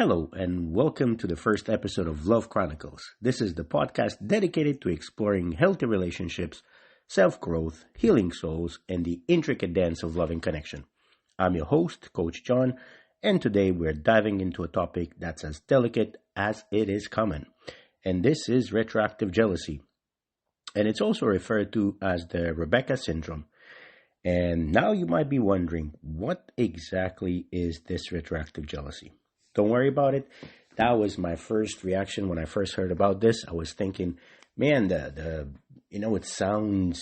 Hello, and welcome to the first episode of Love Chronicles. This is the podcast dedicated to exploring healthy relationships, self growth, healing souls, and the intricate dance of loving connection. I'm your host, Coach John, and today we're diving into a topic that's as delicate as it is common. And this is retroactive jealousy. And it's also referred to as the Rebecca syndrome. And now you might be wondering, what exactly is this retroactive jealousy? Don't worry about it. That was my first reaction when I first heard about this. I was thinking, man, it sounds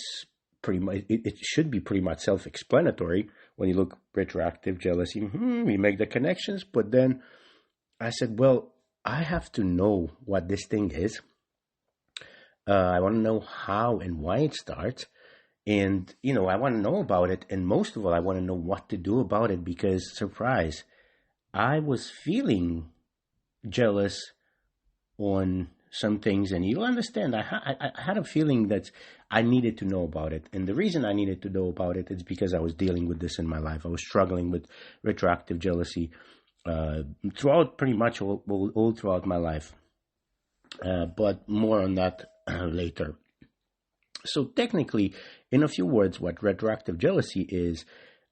pretty much, it should be pretty much self-explanatory when you look retroactive jealousy. We make the connections, but then I said, well, I have to know what this thing is. I want to know how and why it starts. And, I want to know about it. And most of all, I want to know what to do about it because, surprise, I was feeling jealous on some things, and you'll understand. I had a feeling that I needed to know about it, and the reason I needed to know about it is because I was dealing with this in my life. I was struggling with retroactive jealousy throughout pretty much all throughout my life, but more on that later. So technically, in a few words, what retroactive jealousy is.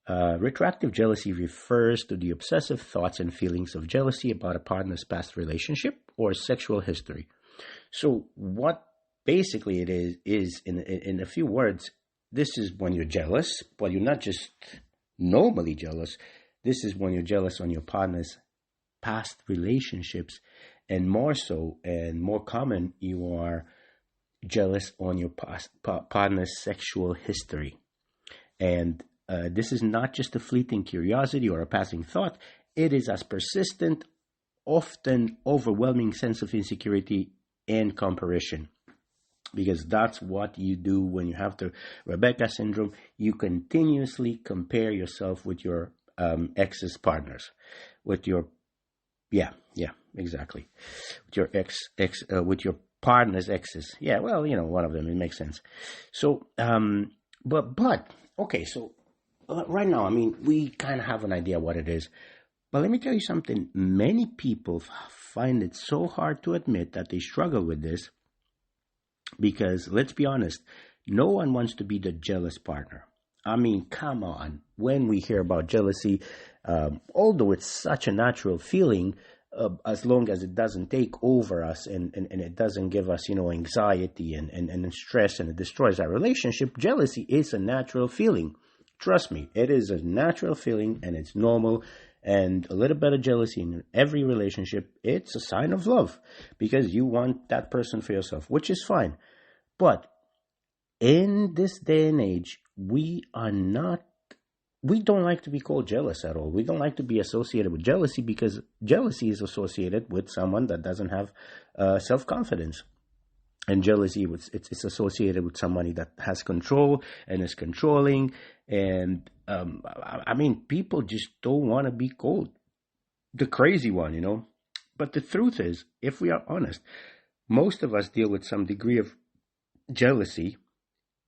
Retroactive jealousy refers to the obsessive thoughts and feelings of jealousy about a partner's past relationship or sexual history. So what basically it is in a few words, this is when you're jealous, but you're not just normally jealous. This is when you're jealous on your partner's past relationships, and more so and more common, you are jealous on your partner's sexual history. And this is not just a fleeting curiosity or a passing thought. It is as persistent, often overwhelming sense of insecurity and comparison. Because that's what you do when you have the Rebecca syndrome. You continuously compare yourself with your ex's partners, with your, exactly, with your with your partner's exes. Yeah, well, one of them. It makes sense. So, okay, so. Right now, we kind of have an idea what it is. But let me tell you something. Many people find it so hard to admit that they struggle with this because, let's be honest, no one wants to be the jealous partner. Come on. When we hear about jealousy, although it's such a natural feeling, as long as it doesn't take over us and it doesn't give us, anxiety and stress and it destroys our relationship, jealousy is a natural feeling. Trust me, it is a natural feeling and it's normal, and a little bit of jealousy in every relationship, it's a sign of love because you want that person for yourself, which is fine. But in this day and age, we don't like to be called jealous at all. We don't like to be associated with jealousy because jealousy is associated with someone that doesn't have self-confidence. And jealousy, it's associated with somebody that has control and is controlling. And, people just don't want to be called the crazy one, But the truth is, if we are honest, most of us deal with some degree of jealousy.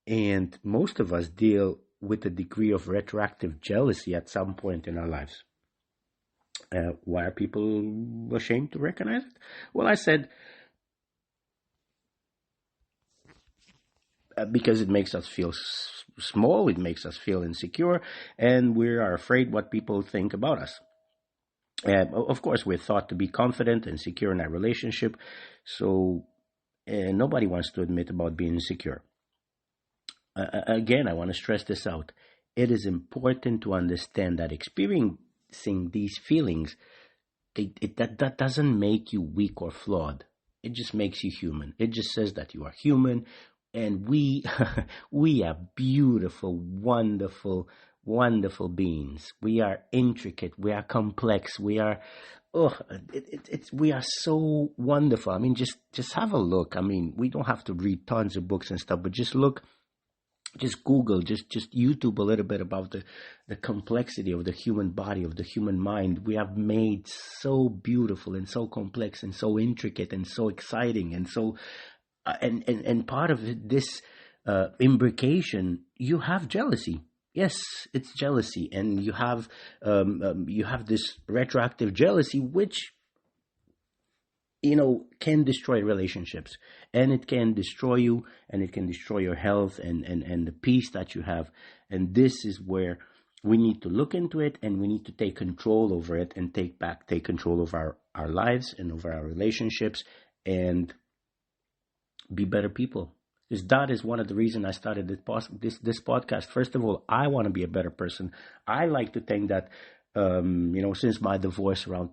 And most of us deal with a degree of retroactive jealousy at some point in our lives. Why are people ashamed to recognize it? Well, I said, because it makes us feel small, it makes us feel insecure, and we are afraid what people think about us. Of course, we're thought to be confident and secure in our relationship, so nobody wants to admit about being insecure. Again, I want to stress this out. It is important to understand that experiencing these feelings, that doesn't make you weak or flawed. It just makes you human. It just says that you are human. And we are beautiful, wonderful, wonderful beings. We are intricate. We are complex. We are, we are so wonderful. Just have a look. We don't have to read tons of books and stuff, but just look, just Google, just YouTube a little bit about the complexity of the human body, of the human mind. We are made so beautiful and so complex and so intricate and so exciting and so. And part of this imbrication, you have jealousy. Yes, it's jealousy, and you have this retroactive jealousy, which can destroy relationships, and it can destroy you, and it can destroy your health and the peace that you have. And this is where we need to look into it, and we need to take control over it and take control of our lives and over our relationships, and be better people. Because that is one of the reasons I started this podcast. First of all, I want to be a better person. I like to think that, since my divorce around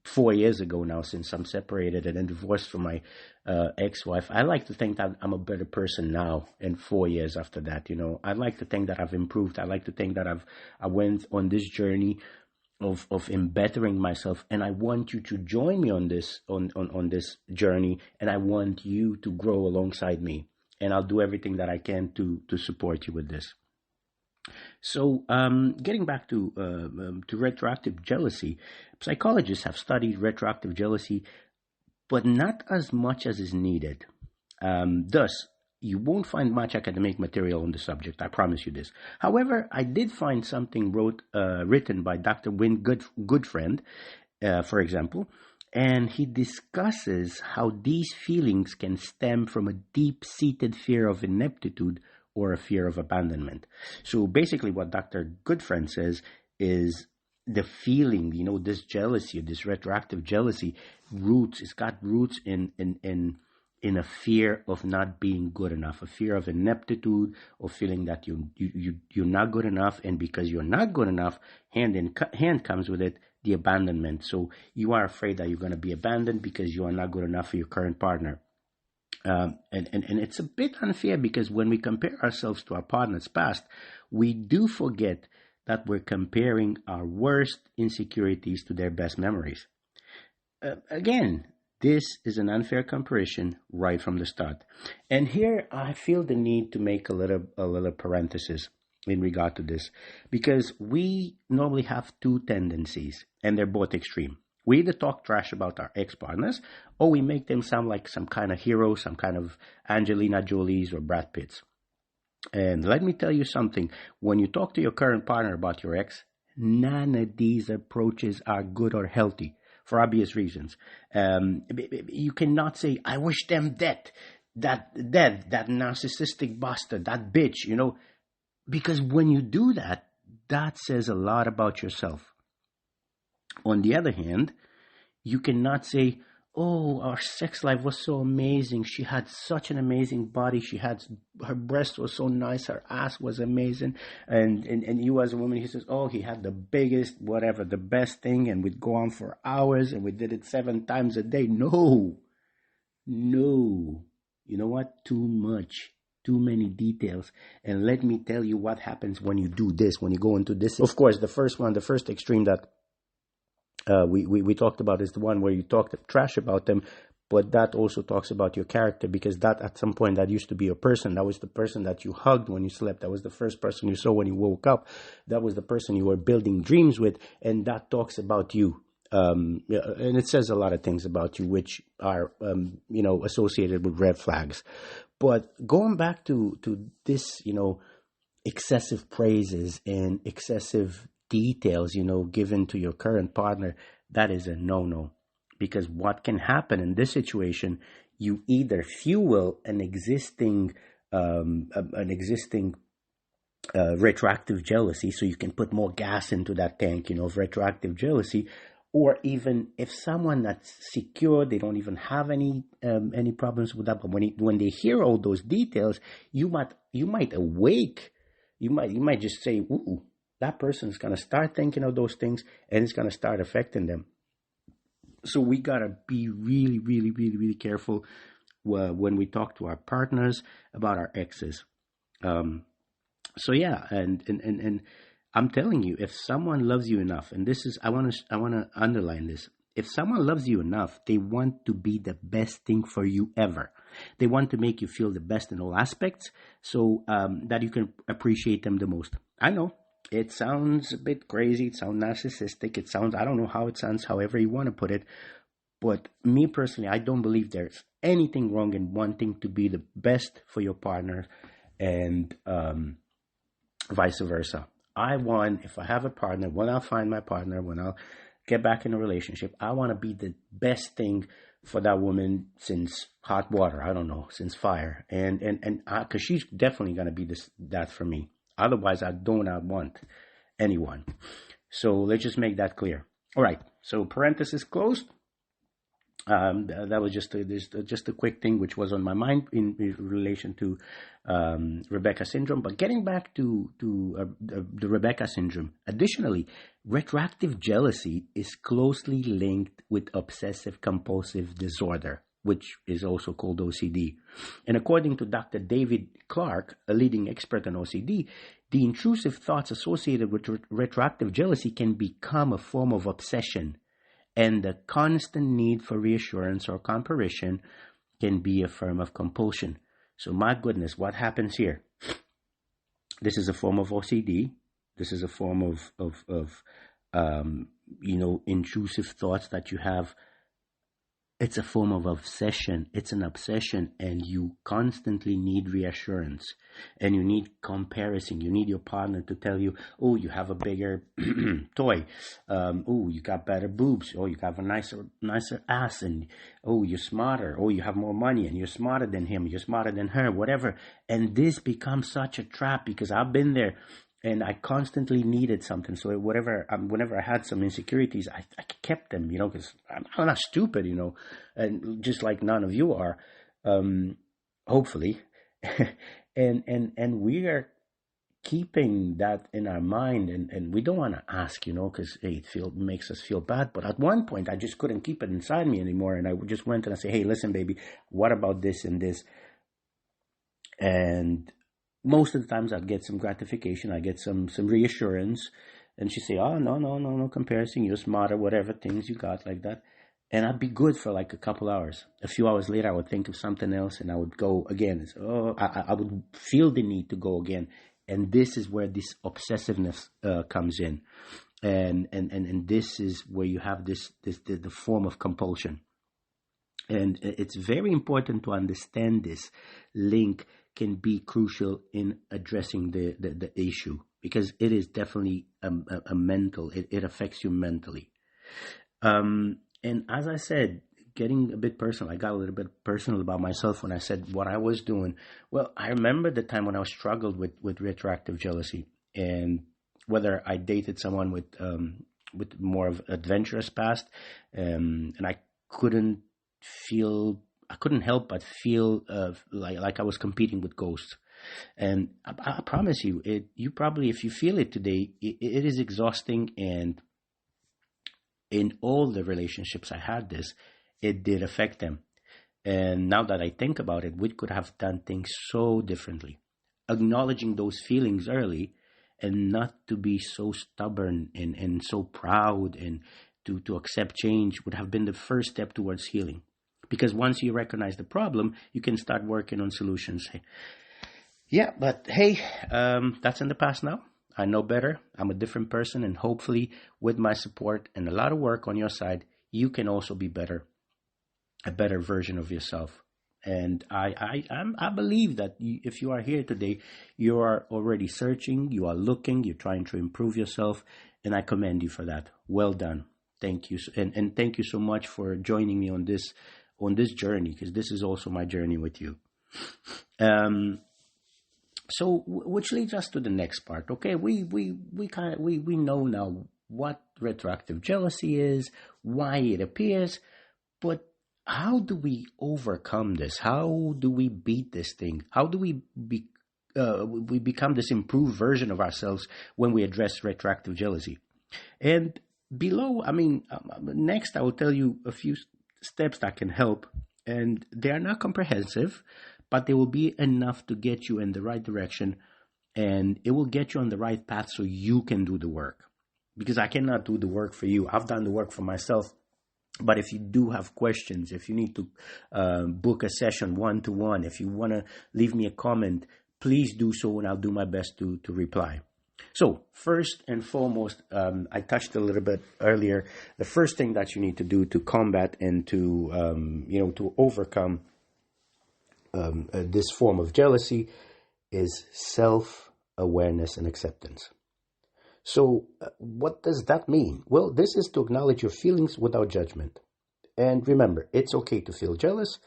4 years ago now, since I'm separated and then divorced from my ex-wife, I like to think that I'm a better person now. And 4 years after that, I like to think that I've improved. I like to think that I went on this journey of bettering myself, and I want you to join me on this journey, and I want you to grow alongside me, and I'll do everything that I can to support you with this. So, getting back to retroactive jealousy, psychologists have studied retroactive jealousy, but not as much as is needed. Thus, you won't find much academic material on the subject, I promise you this. However, I did find something written by Dr. Wynne Goodfriend, for example, and he discusses how these feelings can stem from a deep-seated fear of ineptitude or a fear of abandonment. So basically what Dr. Goodfriend says is the feeling, this jealousy, this retroactive jealousy, it's got roots in a fear of not being good enough, a fear of ineptitude, or feeling that you're not good enough, and because you're not good enough, hand in hand comes with it the abandonment. So you are afraid that you're going to be abandoned because you are not good enough for your current partner. And it's a bit unfair, because when we compare ourselves to our partner's past, we do forget that we're comparing our worst insecurities to their best memories. Again, this is an unfair comparison right from the start. And here I feel the need to make a little parenthesis in regard to this, because we normally have two tendencies, and they're both extreme. We either talk trash about our ex-partners, or we make them sound like some kind of hero, some kind of Angelina Jolie's or Brad Pitt's. And let me tell you something. When you talk to your current partner about your ex, none of these approaches are good or healthy, for obvious reasons. You cannot say, I wish them dead, that narcissistic bastard, that bitch, because when you do that, that says a lot about yourself. On the other hand, you cannot say, oh, our sex life was so amazing. She had such an amazing body. Her breast was so nice. Her ass was amazing. And you as a woman, he says, oh, he had the biggest, whatever, the best thing. And we'd go on for hours and we did it 7 times a day. No. You know what? Too much. Too many details. And let me tell you what happens when you do this, when you go into this. Of course, the first extreme that we talked about is the one where you talked trash about them, but that also talks about your character, because that at some point that used to be your person. That was the person that you hugged when you slept. That was the first person you saw when you woke up. That was the person you were building dreams with, and that talks about you. And it says a lot of things about you which are associated with red flags. But going back to this, excessive praises and excessive details, given to your current partner, that is a no-no. Because what can happen in this situation, you either fuel an existing retroactive jealousy, so you can put more gas into that tank, of retroactive jealousy, or even if someone that's secure, they don't even have any problems with that, but when they hear all those details, you might awake, you might just say, ooh, that person is going to start thinking of those things, and it's going to start affecting them. So we got to be really, really, really, really careful when we talk to our partners about our exes. So yeah, and I'm telling you, if someone loves you enough, and this is, I want to underline this. If someone loves you enough, they want to be the best thing for you ever. They want to make you feel the best in all aspects, so that you can appreciate them the most. I know. It sounds a bit crazy. It sounds narcissistic. I don't know how it sounds, however you want to put it. But me personally, I don't believe there's anything wrong in wanting to be the best for your partner, and vice versa. If I have a partner, when I'll find my partner, when I'll get back in a relationship. I want to be the best thing for that woman since hot water. I don't know, since fire, and because she's definitely gonna be that for me. Otherwise, I do not want anyone. So let's just make that clear. All right. So parenthesis closed. That was just a quick thing which was on my mind in relation to Rebecca syndrome. But getting back to the Rebecca syndrome, additionally, retroactive jealousy is closely linked with obsessive compulsive disorder, which is also called OCD. And according to Dr. David Clark, a leading expert on OCD, the intrusive thoughts associated with retroactive jealousy can become a form of obsession, and the constant need for reassurance or comparison can be a form of compulsion. So my goodness, what happens here? This is a form of OCD. This is a form of intrusive thoughts that you have. It's a form of obsession. It's an obsession, and you constantly need reassurance, and you need comparison. You need your partner to tell you, oh, you have a bigger toy. Oh, you got better boobs. Oh, you have a nicer ass. And oh, you're smarter. Oh, you have more money, and you're smarter than him. You're smarter than her, whatever. And this becomes such a trap because I've been there. And I constantly needed something. So whenever I had some insecurities, I kept them, because I'm not stupid, and just like none of you are, hopefully. and we are keeping that in our mind, and we don't want to ask, because it makes us feel bad. But at one point, I just couldn't keep it inside me anymore. And I just went and I say, hey, listen, baby, what about this and this? And most of the times I'd get some gratification. I get some reassurance. And she'd say, oh, no comparison. You're smarter, whatever things you got like that. And I'd be good for like a couple hours. A few hours later, I would think of something else and I would go again. I would feel the need to go again. And this is where this obsessiveness comes in. And this is where you have the form of compulsion. And it's very important to understand this link can be crucial in addressing the issue, because it is definitely a mental, it affects you mentally. And as I said, getting a bit personal, I got a little bit personal about myself when I said what I was doing. Well, I remember the time when I struggled with retroactive jealousy, and whether I dated someone with more of adventurous past, and I couldn't help but feel like I was competing with ghosts. And I promise you, you probably, if you feel it today, it is exhausting. And in all the relationships I had it did affect them. And now that I think about it, we could have done things so differently. Acknowledging those feelings early, and not to be so stubborn and so proud, and to accept change would have been the first step towards healing. Because once you recognize the problem, you can start working on solutions. Yeah, but hey, that's in the past now. I know better. I'm a different person, and hopefully with my support and a lot of work on your side, you can also be better, a better version of yourself. And I believe that if you are here today, you are already searching, you are looking, you're trying to improve yourself, and I commend you for that. Well done. Thank you. And thank you so much for joining me on this journey, because this is also my journey with you. So which leads us to the next part. Okay, we know now what retroactive jealousy is, why it appears, but how do we overcome this? How do we beat this thing? How do we become this improved version of ourselves when we address retroactive jealousy? And below, next I will tell you a few steps that can help, and they are not comprehensive, but they will be enough to get you in the right direction, and it will get you on the right path so you can do the work. Because I cannot do the work for you. I've done the work for myself. But if you do have questions, if you need to book a session one-to-one, if you want to leave me a comment, please do so, and I'll do my best to reply. So first and foremost, I touched a little bit earlier, the first thing that you need to do to combat and to overcome this form of jealousy is self-awareness and acceptance. So, what does that mean? Well, this is to acknowledge your feelings without judgment. And remember, it's okay to feel jealous.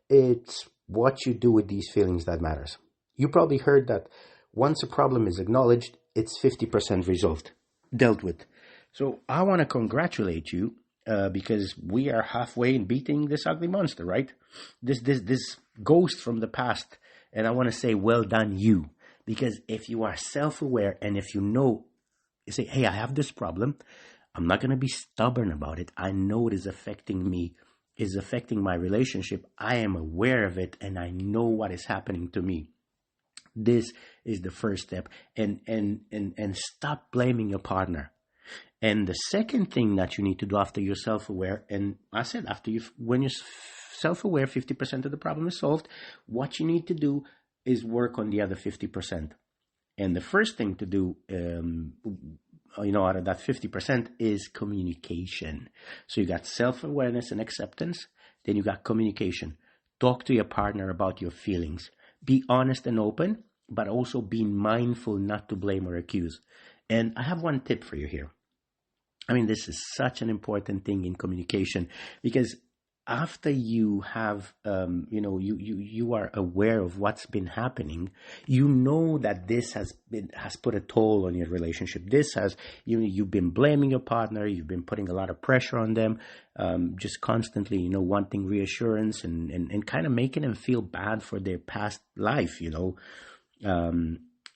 It's what you do with these feelings that matters. You probably heard that once a problem is acknowledged, it's 50% resolved, dealt with. So I want to congratulate you because we are halfway in beating this ugly monster, right? This ghost from the past. And I want to say, well done, you. Because if you are self-aware and if you know, you say, hey, I have this problem. I'm not going to be stubborn about it. I know it is affecting me, is affecting my relationship. I am aware of it and I know what is happening to me. This is the first step. And stop blaming your partner. And the second thing that you need to do after you're self-aware, and I said when you're self-aware, 50% of the problem is solved. What you need to do is work on the other 50%. And the first thing to do, out of that 50% is communication. So you got self-awareness and acceptance. Then you got communication. Talk to your partner about your feelings. Be honest and open, but also be mindful not to blame or accuse. And I have one tip for you here. I mean, this is such an important thing in communication because after you have, you are aware of what's been happening, you know that this has put a toll on your relationship. This has, you've been blaming your partner, you've been putting a lot of pressure on them, just constantly, wanting reassurance and kind of making them feel bad for their past life,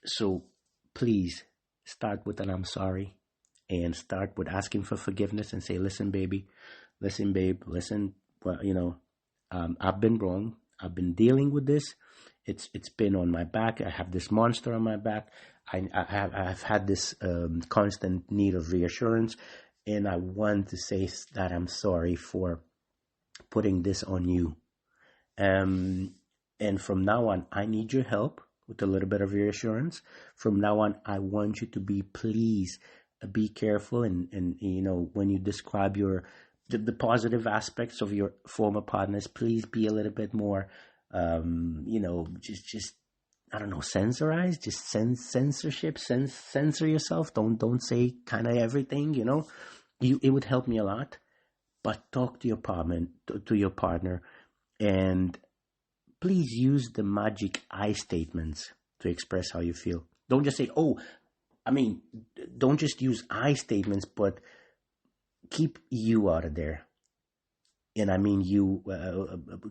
So please start with an I'm sorry. And start with asking for forgiveness and say, listen, baby, listen, babe, listen, well, I've been wrong. I've been dealing with this. It's been on my back. I have this monster on my back. I've had this constant need of reassurance. And I want to say that I'm sorry for putting this on you. And from now on, I need your help with a little bit of reassurance. From now on, I want you to please be careful and when you describe the positive aspects of your former partners, please be a little bit more just I don't know, censorize, just censor yourself. Don't say kind of everything, it would help me a lot. But talk to your partner and please use the magic I statements to express how you feel. Don't just say, don't just use I statements, but keep you out of there. And I mean you,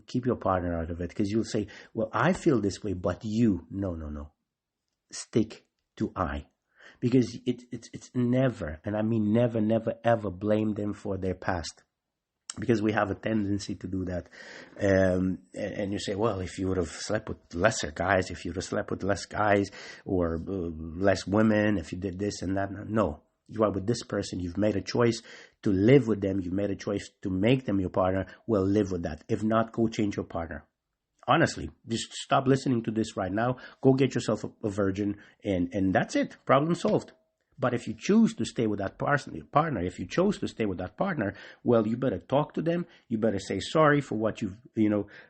keep your partner out of it. Because you'll say, well, I feel this way, but you. No. Stick to I. Because it's never, and I mean never, ever blame them for their past. Because we have a tendency to do that. And you say, well, if you would have slept with lesser guys, if you would have slept with less guys or less women, if you did this and that. No, you are with this person. You've made a choice to live with them. You've made a choice to make them your partner. Well, live with that. If not, go change your partner. Honestly, just stop listening to this right now. Go get yourself a virgin and that's it. Problem solved. But if you choose to stay with that partner, if you chose to stay with that partner, well, you better talk to them. You better say sorry for what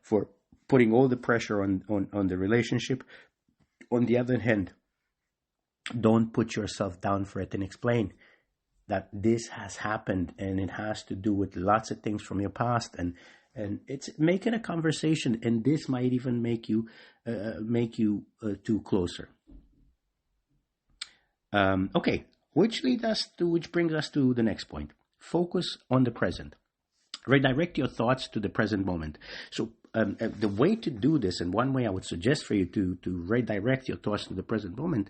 for putting all the pressure on the relationship. On the other hand, don't put yourself down for it and explain that this has happened and it has to do with lots of things from your past and it's making a conversation, and this might even make you two closer. Which brings us to the next point. Focus on the present. Redirect your thoughts to the present moment. So the way to do this, and one way I would suggest for you to redirect your thoughts to the present moment,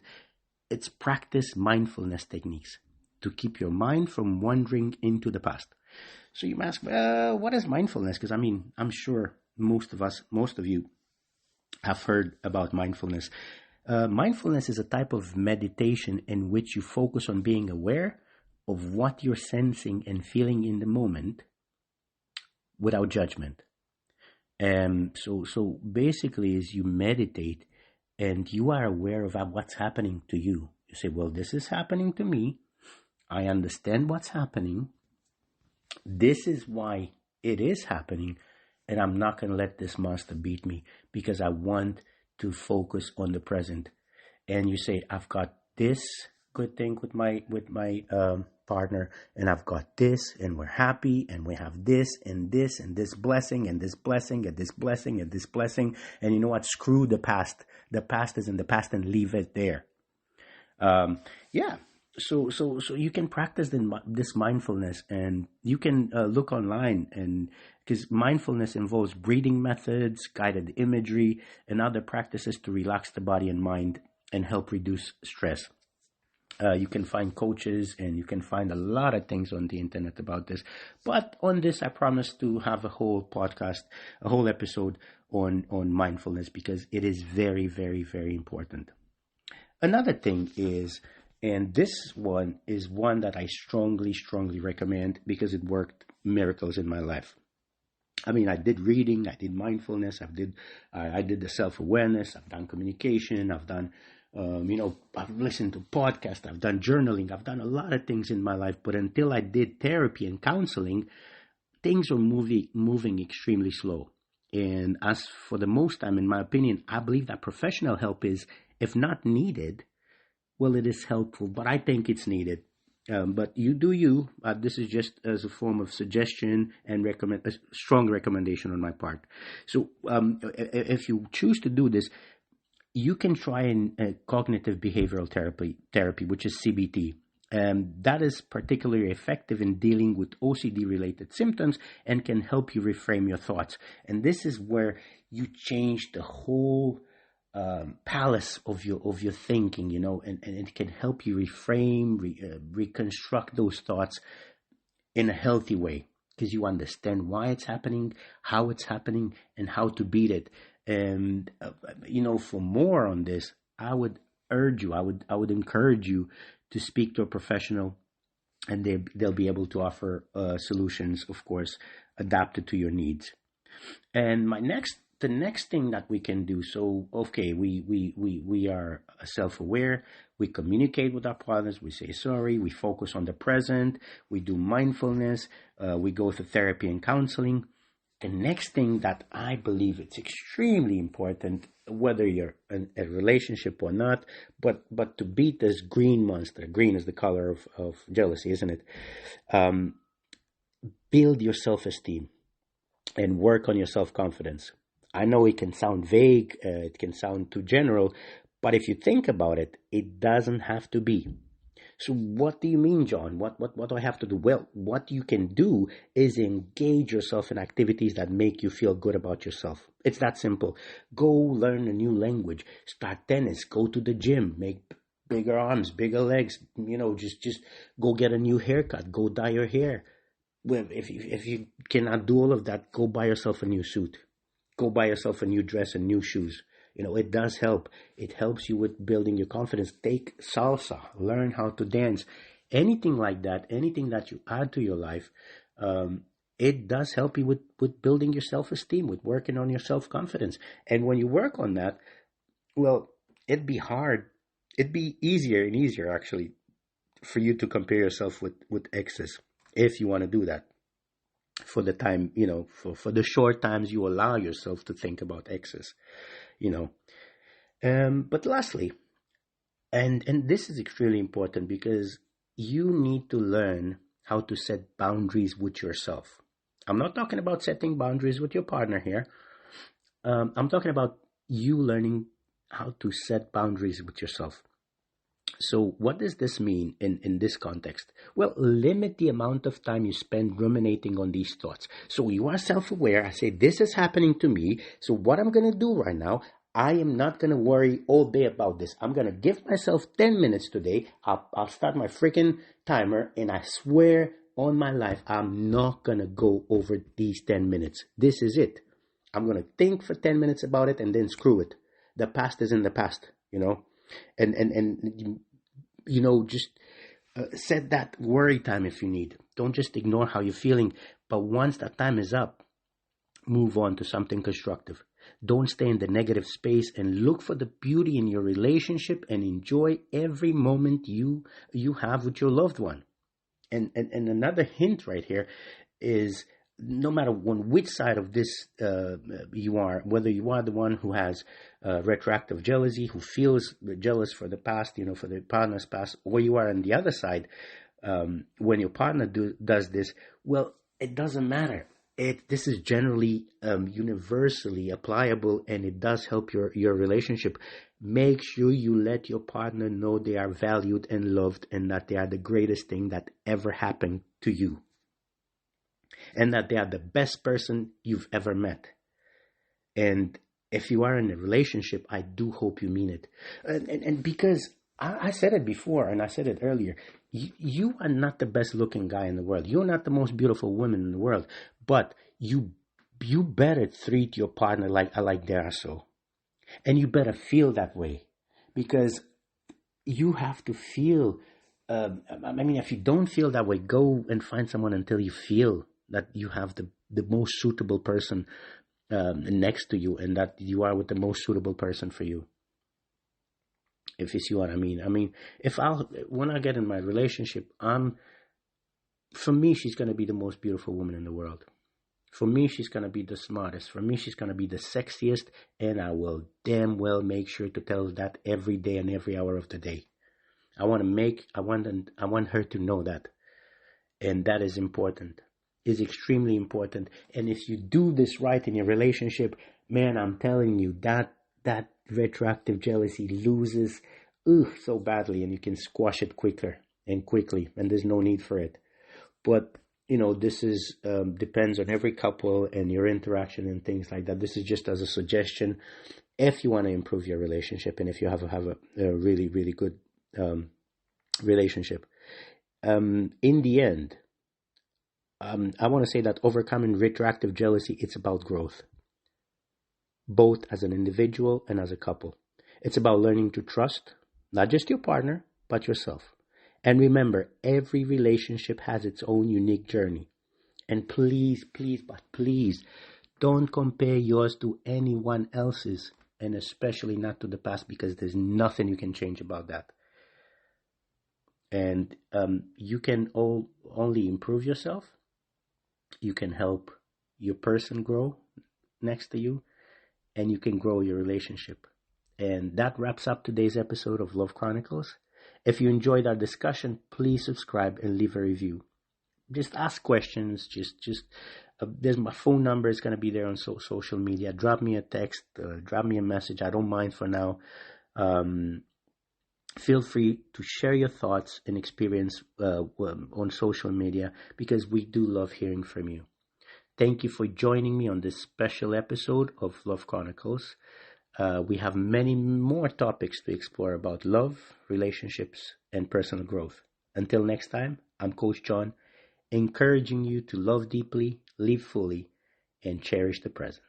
it's practice mindfulness techniques to keep your mind from wandering into the past. So you might ask, well, what is mindfulness? Because I'm sure most of you have heard about mindfulness. Mindfulness is a type of meditation in which you focus on being aware of what you're sensing and feeling in the moment without judgment. So basically, as you meditate and you are aware of what's happening to you, you say, well, this is happening to me. I understand what's happening. This is why it is happening. And I'm not going to let this monster beat me because I want to focus on the present. And you say, I've got this good thing with my partner, and I've got this, and we're happy, and we have this and this and this blessing and this blessing and this blessing and this blessing. And you know what? Screw the past. The past is in the past, and leave it there. Yeah. So you can practice this mindfulness, and you can look online, and because mindfulness involves breathing methods, guided imagery, and other practices to relax the body and mind and help reduce stress. You can find coaches, and you can find a lot of things on the internet about this. But on this, I promise to have a whole podcast, a whole episode on mindfulness, because it is very, very, very important. Another thing is, and this one is one that I strongly, strongly recommend because it worked miracles in my life. I mean, I did reading, I did mindfulness, I did the self-awareness, I've done communication, I've done, I've listened to podcasts, I've done journaling, I've done a lot of things in my life. But until I did therapy and counseling, things were moving extremely slow. And as for the most time, in my opinion, I believe that professional help is, if not needed, well, it is helpful, but I think it's needed. But you do you. This is just as a form of suggestion and a strong recommendation on my part. So if you choose to do this, you can try cognitive behavioral therapy, which is CBT. That is particularly effective in dealing with OCD-related symptoms and can help you reframe your thoughts. And this is where you change the whole palace of your thinking, and it can help you reframe, reconstruct those thoughts in a healthy way, because you understand why it's happening, how it's happening, and how to beat it. And for more on this, I would urge you, I would encourage you to speak to a professional, and they'll be able to offer solutions, of course, adapted to your needs. And the next thing that we can do, so okay, we are self-aware, we communicate with our partners, we say sorry, we focus on the present, we do mindfulness, we go to therapy and counseling. The next thing that I believe it's extremely important, whether you're in a relationship or not, but to beat this green monster, green is the color of jealousy, isn't it? Build your self-esteem and work on your self-confidence. I know it can sound vague, it can sound too general, but if you think about it, it doesn't have to be. So what do you mean, John? What do I have to do? Well, what you can do is engage yourself in activities that make you feel good about yourself. It's that simple. Go learn a new language, start tennis, go to the gym, make bigger arms, bigger legs, just go get a new haircut, go dye your hair. Well, if you cannot do all of that, go buy yourself a new suit. Go buy yourself a new dress and new shoes. It does help. It helps you with building your confidence. Take salsa, learn how to dance, anything like that, anything that you add to your life. It does help you with building your self-esteem, with working on your self-confidence. And when you work on that, well, it'd be easier and easier actually for you to compare yourself with exes if you want to do that. For the time, for the short times you allow yourself to think about exes, But lastly, and this is extremely important, because you need to learn how to set boundaries with yourself. I'm not talking about setting boundaries with your partner here. I'm talking about you learning how to set boundaries with yourself. So what does this mean in this context? Well, limit the amount of time you spend ruminating on these thoughts. So you are self-aware. I say, this is happening to me. So what I'm going to do right now, I am not going to worry all day about this. I'm going to give myself 10 minutes today. I'll start my freaking timer, and I swear on my life, I'm not going to go over these 10 minutes. This is it. I'm going to think for 10 minutes about it, and then screw it. The past is in the past, and just set that worry time if you need. Don't just ignore how you're feeling, but once that time is up, move on to something constructive. Don't stay in the negative space, and look for the beauty in your relationship and enjoy every moment you have with your loved one. And another hint right here is no matter on which side of this you are, whether you are the one who has retroactive jealousy, who feels jealous for the past, for the partner's past, or you are on the other side, when your partner does this, well, it doesn't matter. This is generally universally applicable, and it does help your relationship. Make sure you let your partner know they are valued and loved, and that they are the greatest thing that ever happened to you, and that they are the best person you've ever met. And if you are in a relationship, I do hope you mean it. And because I said it before, and I said it earlier, you are not the best looking guy in the world. You're not the most beautiful woman in the world. But you better treat your partner like they are so. And you better feel that way. Because you have to feel, if you don't feel that way, go and find someone until you feel that you have the most suitable person next to you, and that you are with the most suitable person for you. If you see what I mean. When I get in my relationship, for me, she's going to be the most beautiful woman in the world. For me, she's going to be the smartest. For me, she's going to be the sexiest, and I will damn well make sure to tell her that every day and every hour of the day. I want her to know that. And that is important. Is extremely important. And if you do this right in your relationship, man, I'm telling you, that retroactive jealousy loses so badly, and you can squash it quickly, and there's no need for it. But this is depends on every couple and your interaction and things like that. This is just as a suggestion if you want to improve your relationship, and if you have a really, really good relationship. In the end, I want to say that overcoming retroactive jealousy, it's about growth, both as an individual and as a couple. It's about learning to trust not just your partner, but yourself. And remember, every relationship has its own unique journey. And please, don't compare yours to anyone else's, and especially not to the past, because there's nothing you can change about that. And you can only improve yourself. You can help your person grow next to you, and you can grow your relationship. And that wraps up today's episode of Love Chronicles. If you enjoyed our discussion, please subscribe and leave a review. Just ask questions. There's my phone number. It's going to be there on social media. Drop me a text. Drop me a message. I don't mind for now. Feel free to share your thoughts and experience on social media, because we do love hearing from you. Thank you for joining me on this special episode of Love Chronicles. We have many more topics to explore about love, relationships, and personal growth. Until next time, I'm Coach John, encouraging you to love deeply, live fully, and cherish the present.